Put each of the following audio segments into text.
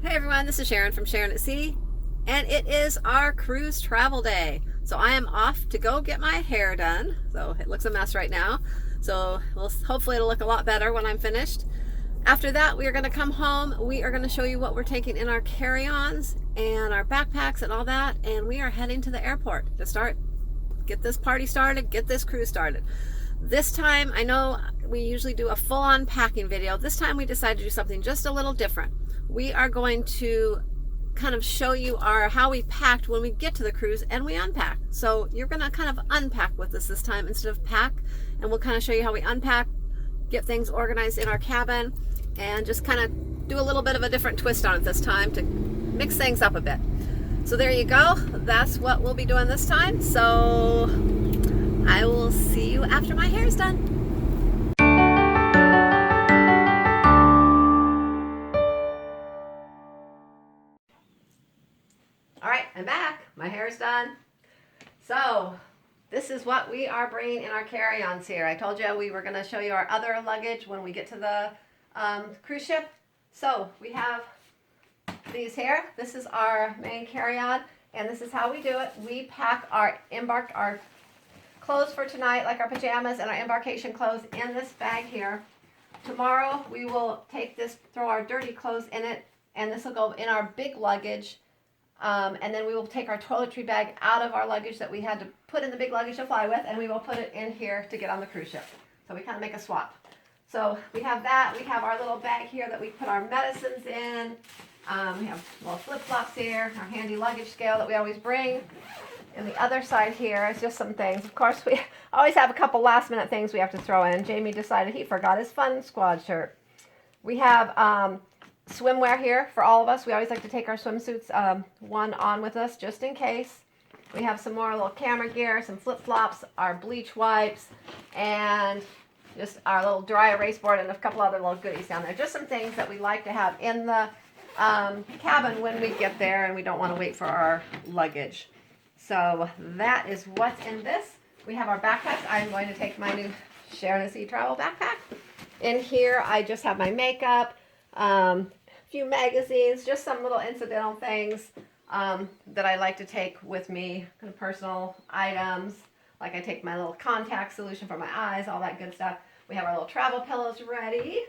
Hey everyone, this is Sharon from Sharonatsea, and it is our cruise travel day. So I am off to go get my hair done. So it looks a mess right now. So hopefully it'll look a lot better when I'm finished. After that, we are going to come home. We are going to show you what we're taking in our carry-ons and our backpacks and all that. And we are heading to the airport to get this party started, get this cruise started. This time, I know we usually do a full-on packing video. This time we decided to do something just a little different. We are going to kind of show you how we packed when we get to the cruise and we unpack. So you're going to kind of unpack with us this time instead of pack, and we'll kind of show you how we unpack, get things organized in our cabin, and just kind of do a little bit of a different twist on it this time to mix things up a bit. So there you go. That's what we'll be doing this time. So I will see you after my hair's done. All right, I'm back. My hair's done. So this is what we are bringing in our carry-ons here. I told you we were going to show you our other luggage when we get to the cruise ship. So we have these here. This is our main carry-on, and this is how we do it. We pack our clothes for tonight, like our pajamas and our embarkation clothes, in this bag here. Tomorrow we will take this, throw our dirty clothes in it, and this will go in our big luggage. And then we will take our toiletry bag out of our luggage that we had to put in the big luggage to fly with, and we will put it in here to get on the cruise ship. So we kind of make a swap. So we have that. We have our little bag here that we put our medicines in. We have little flip-flops here, our handy luggage scale that we always bring. And the other side here is just some things. Of course, we always have a couple last-minute things we have to throw in. Jamie decided he forgot his Fun Squad shirt. We have swimwear here for all of us. We always like to take our swimsuits one on with us just in case. We have some more little camera gear, some flip-flops, our bleach wipes, and just our little dry erase board and a couple other little goodies down there. Just some things that we like to have in the cabin when we get there and we don't want to wait for our luggage. So that is what's in this. We have our backpacks. I'm going to take my new Sharonatsea travel backpack. In here I just have my makeup, a few magazines, just some little incidental things that I like to take with me, kind of personal items. Like I take my little contact solution for my eyes, all that good stuff. We have our little travel pillows ready.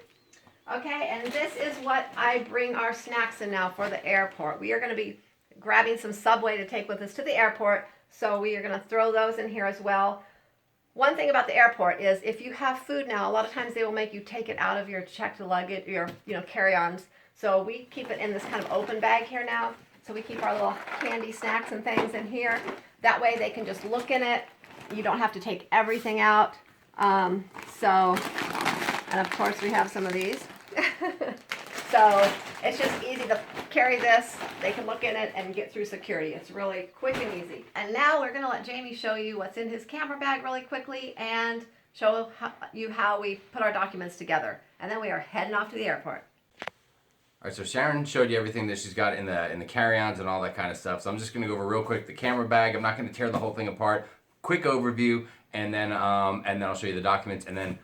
Okay, and this is what I bring our snacks in now for the airport. We are going to be grabbing some Subway to take with us to the airport, so we are going to throw those in here as well. One thing about the airport is if you have food now, a lot of times they will make you take it out of your checked luggage, your carry-ons. So we keep it in this kind of open bag here now. So we keep our little candy snacks and things in here. That way they can just look in it. You don't have to take everything out. And of course we have some of these. So it's just easy to carry this. They can look in it and get through security. It's really quick and easy. And now we're going to let Jamie show you what's in his camera bag really quickly and show you how we put our documents together. And then we are heading off to the airport. All right, so Sharon showed you everything that she's got in the carry-ons and all that kind of stuff. So I'm just going to go over real quick the camera bag. I'm not going to tear the whole thing apart. Quick overview, and then I'll show you the documents, and then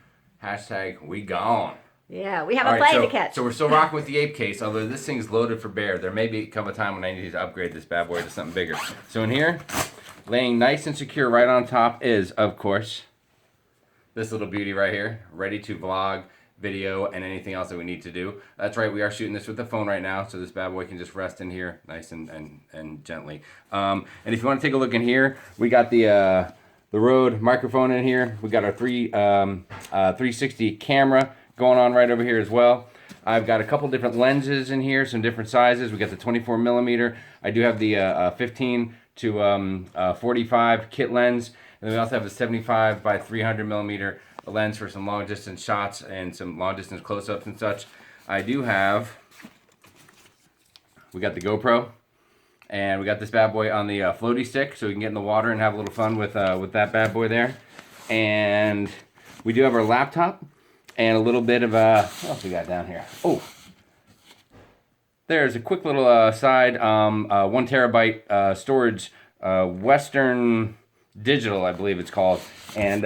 hashtag we gone. Yeah, we have a plane to catch. So we're still rocking with the ape case, although this thing's loaded for bear. There may come a time when I need to upgrade this bad boy to something bigger. So in here, laying nice and secure right on top is, of course, this little beauty right here, ready to vlog, video, and anything else that we need to do. That's right, we are shooting this with the phone right now, so this bad boy can just rest in here nice and gently. And if you want to take a look in here, we got the Rode microphone in here. We got our 360 camera going on right over here as well. I've got a couple different lenses in here, some different sizes. We got the 24 millimeter. I do have the 15 to 45 kit lens, and then we also have the 75 by 300 millimeter lens for some long distance shots and some long distance close-ups and such. I do have, we got the GoPro, and we got this bad boy on the floaty stick, so we can get in the water and have a little fun with that bad boy there. And we do have our laptop and a little bit of what else we got down here? Oh, there's a quick little side 1 terabyte storage, Western Digital, I believe it's called, and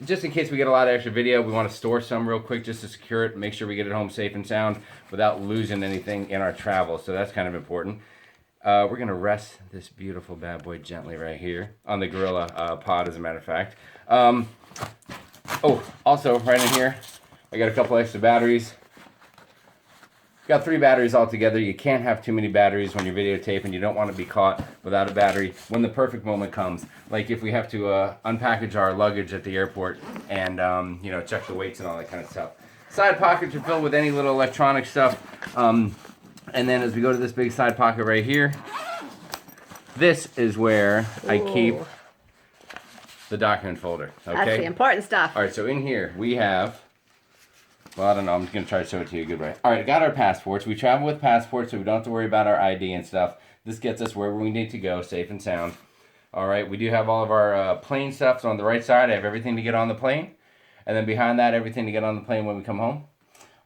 just in case we get a lot of extra video, we want to store some real quick just to secure it, make sure we get it home safe and sound without losing anything in our travel. So that's kind of important. We're going to rest this beautiful bad boy gently right here on the Gorilla pod, as a matter of fact. Oh, also right in here, I got a couple extra batteries. Got 3 batteries altogether. You can't have too many batteries when you're videotaping. You don't want to be caught without a battery when the perfect moment comes. Like if we have to unpackage our luggage at the airport and you know, check the weights and all that kind of stuff. Side pockets are filled with any little electronic stuff. And then as we go to this big side pocket right here, this is where I keep the document folder. Okay? That's the important stuff. All right, so in here we have, well, I don't know. I'm just going to try to show it to you a good way. All right, got our passports. We travel with passports, so we don't have to worry about our ID and stuff. This gets us wherever we need to go, safe and sound. All right, we do have all of our plane stuff. So on the right side, I have everything to get on the plane. And then behind that, everything to get on the plane when we come home.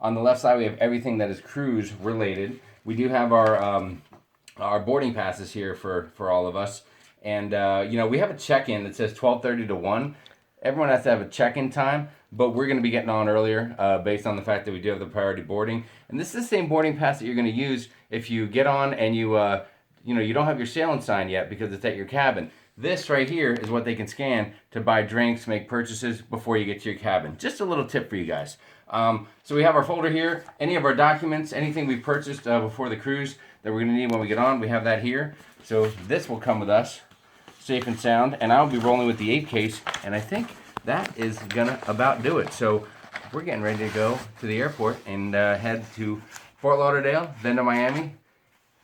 On the left side, we have everything that is cruise related. We do have our boarding passes here for all of us. And, you know, we have a check-in that says 12:30 to 1. Everyone has to have a check-in time, but we're going to be getting on earlier based on the fact that we do have the priority boarding. And this is the same boarding pass that you're going to use if you get on and you know, you don't have your sailing sign yet because it's at your cabin. This right here is what they can scan to buy drinks, make purchases before you get to your cabin. Just a little tip for you guys. So we have our folder here. Any of our documents, anything we purchased before the cruise that we're going to need when we get on, we have that here. So this will come with us, safe and sound. And I'll be rolling with the 8 case. And I think that is going to about do it. So we're getting ready to go to the airport and head to Fort Lauderdale, then to Miami,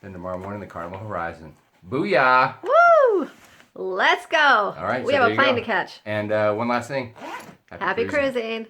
then tomorrow morning the Carnival Horizon. Booyah! Woo! Let's go. All right. We so have there a you plane go. to catch. And one last thing. Happy cruising.